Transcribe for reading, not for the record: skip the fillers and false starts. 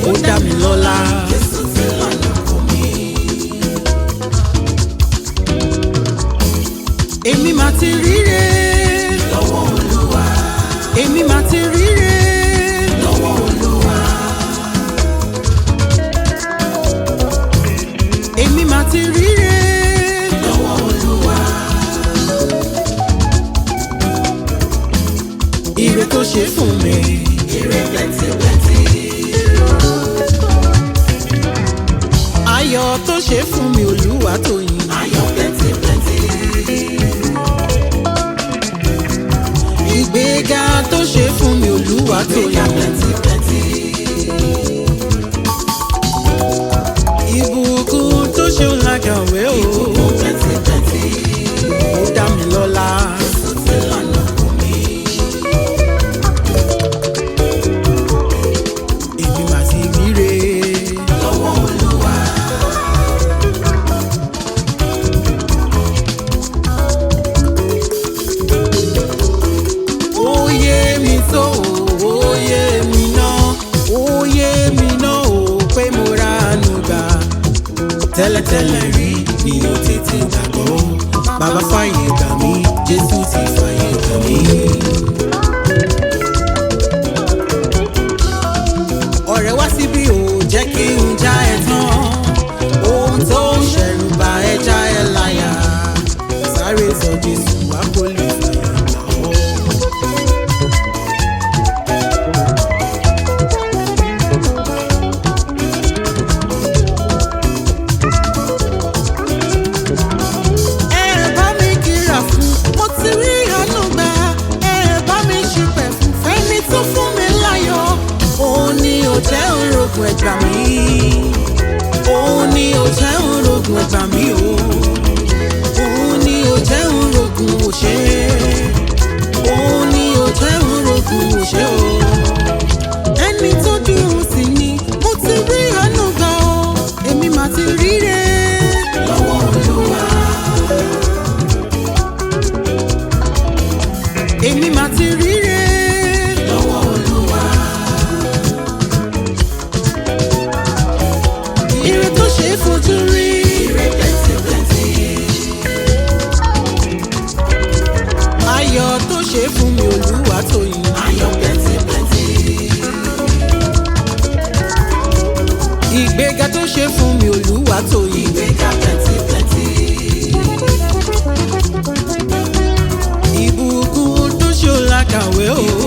ó dá mi lọ́lá. Jésù ti lànà fún mi. Èmi máa ti ríre Lọ́wọ́ Olúwa. èmi máa ti ríre Lọ́wọ́ Olúwa. èmi máa ti ríre Lọ́wọ́ Olúwa. ire tó ṣe fún mi. Ire plenty. Ayọ̀ tó ṣe fún mi Olúwatóyìn. Ayọ̀ plenty. Ìgbéga tó ṣe fún mi Olúwatóyìn. Plenty. Ìbùkún tó ṣe ń lákàwé o. Plenty. Ó dá mi lọ́lá. Jésù ti lànà fún mi. Èmi máa ti ríre. Lọ́wọ́ Olúwa. Ó yé mi tó o, ó yé mi náà, ó yé mi náà o pé mo ránu gbà. Tẹ́lẹ̀tẹ́lẹ̀ rí mi ò tètè gbàgbọ́. Bàbá fàyè gbà mí, Jésù ti fàyè gbà mí. Ọ̀rẹ́ wá síbí o, jẹ́ kí n já ẹ tán. Ohun tó ń ṣẹ̀rù bà ẹ́ já ẹ láyà. Sáré sọ Jésù wá kó lè fàyè gbà ọ́. Ẹ bá mi kíra fún, mo ti rí àánú gbà. Ẹ bá mi ṣìpẹ̀ fún fẹ́ni tó fún mi láyọ̀. Òun ni ò jẹ́ orogún ẹ̀gbà mi. Òun ni ò jẹ́ orogún ẹ̀gbà mi o. Òun ni ò jẹ́ orogún òṣè. Òun ni ò jẹ́ orogún òṣè o. Ẹni tó dúró sí ni mo ti rí àánú gbà o. Èmi máa ti ríre. Lọ́wọ́ Olúwa. Èmi máa ti ríre. Lọ́wọ́ Olúwa. Ire tó ṣe é fojú rí. Ire plenty. Ayọ̀ tó ṣe é fún mi Olúwatóyìn. Ayọ̀ plenty. Ìgbéga tó ṣe é fún mi Olúwatóyìn. Ìgbéga plenty. Ìbùkún tó ṣe ó lákàwé o.